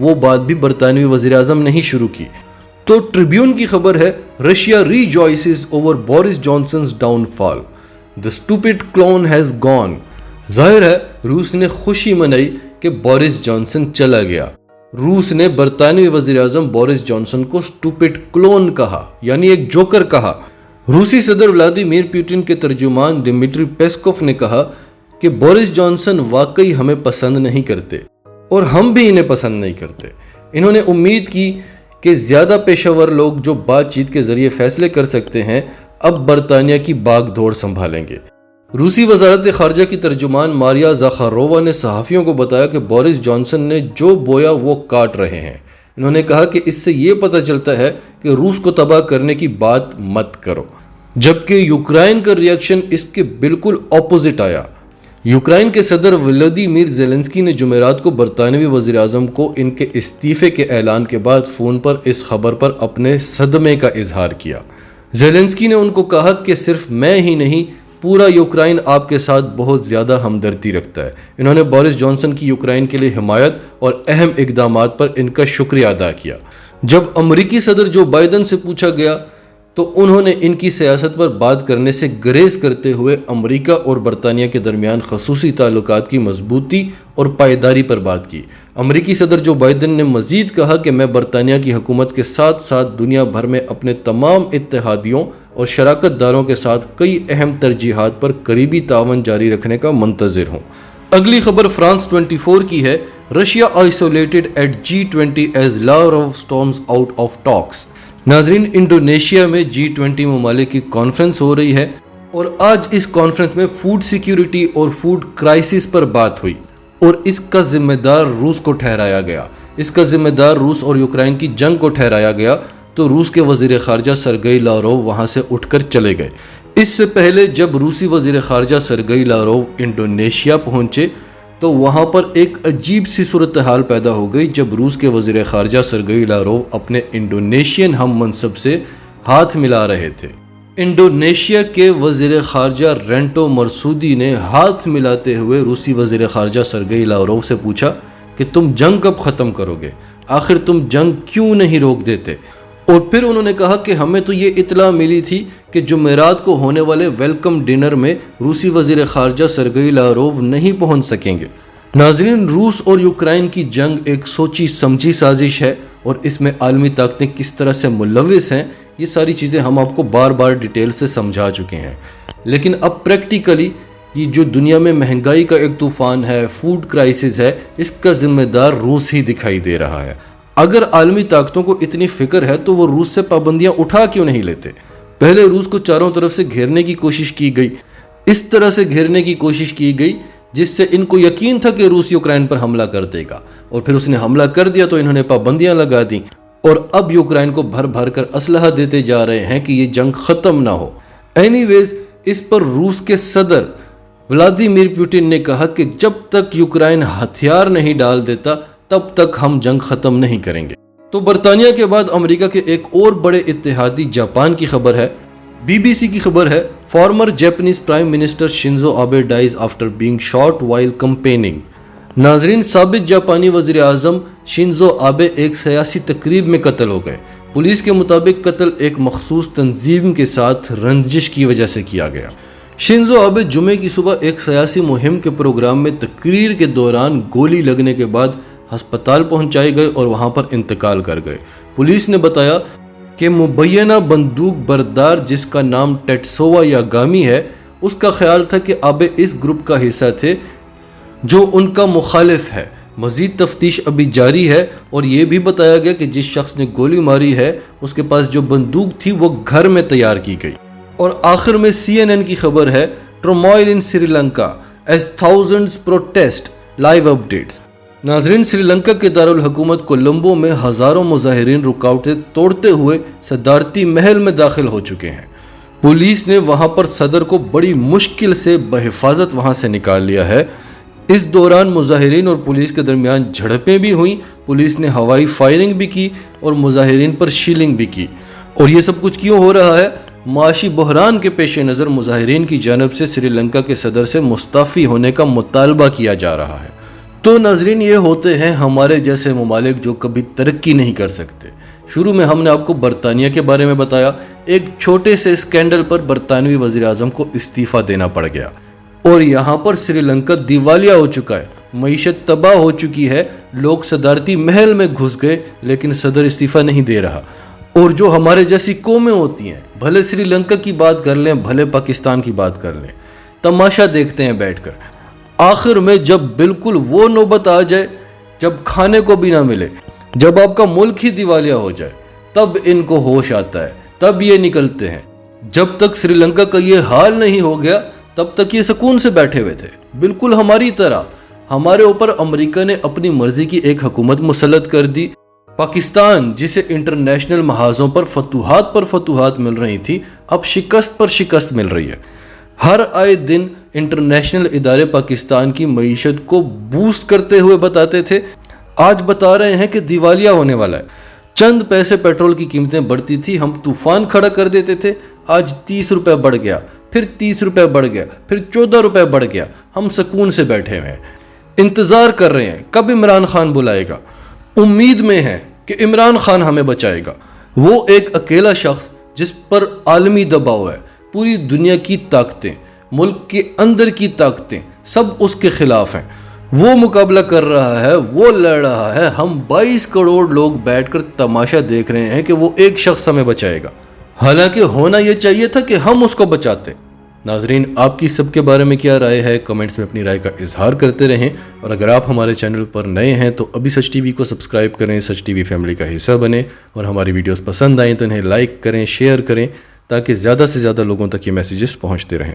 وہ بات بھی برطانوی وزیر اعظم نے ہی شروع کی۔ تو ٹریبیون کی خبر ہے، Russia rejoices over Boris Johnson's downfall, the stupid clone has gone۔ ظاہر ہے روس نے خوشی منائی کہ بورس جانسن چلا گیا۔ روس نے برطانوی وزیر اعظم بورس جانسن کو سٹوپڈ کلون کہا، یعنی ایک جوکر کہا۔ روسی صدر ولادیمیر پوٹن کے ترجمان ڈمیٹری پیسکوف نے کہا کہ بورس جانسن واقعی ہمیں پسند نہیں کرتے اور ہم بھی انہیں پسند نہیں کرتے۔ انہوں نے امید کی کہ زیادہ پیشہ ور لوگ جو بات چیت کے ذریعے فیصلے کر سکتے ہیں اب برطانیہ کی باغ دوڑ سنبھالیں گے۔ روسی وزارت خارجہ کی ترجمان ماریا زاخارووا نے صحافیوں کو بتایا کہ بورس جانسن نے جو بویا وہ کاٹ رہے ہیں۔ انہوں نے کہا کہ اس سے یہ پتہ چلتا ہے کہ روس کو تباہ کرنے کی بات مت کرو، جبکہ یوکرائن کا ری ایکشن اس کے بالکل اپوزٹ آیا۔ یوکرائن کے صدر ولادیمیر زیلنسکی نے جمعرات کو برطانوی وزیر اعظم کو ان کے استعفے کے اعلان کے بعد فون پر اس خبر پر اپنے صدمے کا اظہار کیا۔ زیلنسکی نے ان کو کہا کہ صرف میں ہی نہیں، پورا یوکرائن آپ کے ساتھ بہت زیادہ ہمدردی رکھتا ہے۔ انہوں نے بورس جانسن کی یوکرائن کے لیے حمایت اور اہم اقدامات پر ان کا شکریہ ادا کیا۔ جب امریکی صدر جو بائیڈن سے پوچھا گیا تو انہوں نے ان کی سیاست پر بات کرنے سے گریز کرتے ہوئے امریکہ اور برطانیہ کے درمیان خصوصی تعلقات کی مضبوطی اور پائیداری پر بات کی۔ امریکی صدر جو بائیڈن نے مزید کہا کہ میں برطانیہ کی حکومت کے ساتھ ساتھ دنیا بھر میں اپنے تمام اتحادیوں اور شراکت داروں کے ساتھ کئی اہم ترجیحات پر قریبی تعاون جاری رکھنے کا منتظر ہوں۔ اگلی خبر فرانس 24 کی ہے، Russia isolated at G20 as Lavrov storms out of talks. ناظرین، انڈونیشیا میں G20 ممالک کی کانفرنس ہو رہی ہے اور آج اس کانفرنس میں فوڈ سیکیورٹی اور فوڈ کرائسس پر بات ہوئی اور اس کا ذمہ دار روس کو ٹھہرایا گیا۔ اس کا ذمہ دار روس اور یوکرائن کی جنگ کو ٹھہرایا گیا تو روس کے وزیر خارجہ سرگئی لاروو وہاں سے اٹھ کر چلے گئے۔ اس سے پہلے جب روسی وزیر خارجہ سرگئی لاروو انڈونیشیا پہنچے تو وہاں پر ایک عجیب سی صورتحال پیدا ہو گئی جب روس کے وزیر خارجہ سرگئی لاروو اپنے انڈونیشین ہم منصب سے ہاتھ ملا رہے تھے۔ انڈونیشیا کے وزیر خارجہ رینٹو مرسودی نے ہاتھ ملاتے ہوئے روسی وزیر خارجہ سرگئی لاروو سے پوچھا کہ تم جنگ کب ختم کرو گے؟ آخر تم جنگ کیوں نہیں روک دیتے؟ اور پھر انہوں نے کہا کہ ہمیں تو یہ اطلاع ملی تھی کہ جمعرات کو ہونے والے ویلکم ڈنر میں روسی وزیر خارجہ سرگئی لاروو نہیں پہنچ سکیں گے۔ ناظرین، روس اور یوکرائن کی جنگ ایک سوچی سمجھی سازش ہے اور اس میں عالمی طاقتیں کس طرح سے ملوث ہیں یہ ساری چیزیں ہم آپ کو بار بار ڈیٹیل سے سمجھا چکے ہیں، لیکن اب پریکٹیکلی یہ جو دنیا میں مہنگائی کا ایک طوفان ہے، فوڈ کرائسس ہے، اس کا ذمہ دار روس ہی دکھائی دے رہا ہے۔ اگر عالمی طاقتوں کو اتنی فکر ہے تو وہ روس سے پابندیاں اٹھا کیوں نہیں لیتے؟ پہلے روس کو چاروں طرف سے گھیرنے کی کوشش کی گئی، اس طرح سے گھیرنے کی کوشش کی گئی جس سے ان کو یقین تھا کہ روس یوکرائن پر حملہ کر دے گا، اور پھر اس نے حملہ کر دیا تو انہوں نے پابندیاں لگا دیں اور اب یوکرائن کو بھر بھر کر اسلحہ دیتے جا رہے ہیں کہ یہ جنگ ختم نہ ہو۔ اینی ویز، اس پر روس کے صدر ولادیمیر پوٹن نے کہا کہ جب تک یوکرائن ہتھیار نہیں ڈال دیتا تب تک ہم جنگ ختم نہیں کریں گے۔ تو برطانیہ کے بعد امریکہ کے ایک اور بڑے اتحادی جاپان کی خبر ہے۔ BBC کی خبر ہے، former Japanese prime minister Shinzo Abe dies after being shot while campaigning. ناظرین، سابق جاپانی وزیر اعظم شنزو آبے ایک سیاسی تقریب میں قتل ہو گئے۔ پولیس کے مطابق قتل ایک مخصوص تنظیم کے ساتھ رنجش کی وجہ سے کیا گیا۔ شنزو آبے جمعے کی صبح ایک سیاسی مہم کے پروگرام میں تقریر کے دوران گولی لگنے کے بعد ہسپتال پہنچائے گئے اور وہاں پر انتقال کر گئے۔ پولیس نے بتایا کہ مبینہ بندوق بردار جس کا نام ٹیٹسوا یاگامی ہے، اس کا خیال تھا کہ آبے اس گروپ کا حصہ تھے جو ان کا مخالف ہے۔ مزید تفتیش ابھی جاری ہے اور یہ بھی بتایا گیا کہ جس شخص نے گولی ماری ہے اس کے پاس جو بندوق تھی وہ گھر میں تیار کی گئی۔ اور آخر میں CNN کی خبر ہے، turmoil in Sri Lanka as thousands protest, live updates. ناظرین، سری لنکا کے دارالحکومت کولمبو میں ہزاروں مظاہرین رکاوٹیں توڑتے ہوئے صدارتی محل میں داخل ہو چکے ہیں۔ پولیس نے وہاں پر صدر کو بڑی مشکل سے بحفاظت وہاں سے نکال لیا ہے۔ اس دوران مظاہرین اور پولیس کے درمیان جھڑپیں بھی ہوئیں، پولیس نے ہوائی فائرنگ بھی کی اور مظاہرین پر شیلنگ بھی کی۔ اور یہ سب کچھ کیوں ہو رہا ہے؟ معاشی بحران کے پیش نظر مظاہرین کی جانب سے سری لنکا کے صدر سے مستعفی ہونے کا مطالبہ کیا جا رہا ہے۔ تو ناظرین یہ ہوتے ہیں ہمارے جیسے ممالک جو کبھی ترقی نہیں کر سکتے۔ شروع میں ہم نے آپ کو برطانیہ کے بارے میں بتایا، ایک چھوٹے سے اسکینڈل پر برطانوی وزیر اعظم کو استعفیٰ دینا پڑ گیا، اور یہاں پر سری لنکا دیوالیہ ہو چکا ہے، معیشت تباہ ہو چکی ہے، لوگ صدارتی محل میں گھس گئے لیکن صدر استعفیٰ نہیں دے رہا۔ اور جو ہمارے جیسی قومیں ہوتی ہیں، بھلے سری لنکا کی بات کر لیں، بھلے پاکستان کی بات کر لیں، تماشا دیکھتے ہیں بیٹھ کر۔ آخر میں جب بالکل وہ نوبت آ جائے جب کھانے کو بھی نہ ملے، جب آپ کا ملک ہی دیوالیہ ہو جائے، تب ان کو ہوش آتا ہے، تب یہ نکلتے ہیں۔ جب تک سری لنکا کا یہ حال نہیں ہو گیا تب تک یہ سکون سے بیٹھے ہوئے تھے، بالکل ہماری طرح۔ ہمارے اوپر امریکہ نے اپنی مرضی کی ایک حکومت مسلط کر دی۔ پاکستان جسے انٹرنیشنل محاذوں پر فتوحات مل رہی تھی، اب شکست پر شکست مل رہی ہے۔ ہر آئے دن انٹرنیشنل ادارے پاکستان کی معیشت کو بوسٹ کرتے ہوئے بتاتے تھے، آج بتا رہے ہیں کہ دیوالیہ ہونے والا ہے۔ چند پیسے پیٹرول کی قیمتیں بڑھتی تھی، ہم طوفان کھڑا کر دیتے تھے، آج 30 روپے بڑھ گیا، پھر 30 روپے بڑھ گیا، پھر 14 روپے بڑھ گیا۔ ہم سکون سے بیٹھے ہوئے ہیں، انتظار کر رہے ہیں کب عمران خان بلائے گا، امید میں ہے کہ عمران خان ہمیں بچائے گا۔ وہ ایک اکیلا شخص جس پر عالمی دباؤ ہے، پوری دنیا کی طاقتیں، ملک کے اندر کی طاقتیں سب اس کے خلاف ہیں۔ وہ مقابلہ کر رہا ہے، وہ لڑ رہا ہے، ہم 22 کروڑ لوگ بیٹھ کر تماشا دیکھ رہے ہیں کہ وہ ایک شخص ہمیں بچائے گا، حالانکہ ہونا یہ چاہیے تھا کہ ہم اس کو بچاتے۔ ناظرین، آپ کی سب کے بارے میں کیا رائے ہے؟ کمنٹس میں اپنی رائے کا اظہار کرتے رہیں، اور اگر آپ ہمارے چینل پر نئے ہیں تو ابھی سچ ٹی وی کو سبسکرائب کریں، سچ ٹی وی فیملی کا حصہ بنیں، اور ہماری ویڈیوز پسند آئیں تو انہیں لائک کریں، شیئر کریں، تاکہ زیادہ سے زیادہ لوگوں تک یہ میسیجز پہنچتے رہیں۔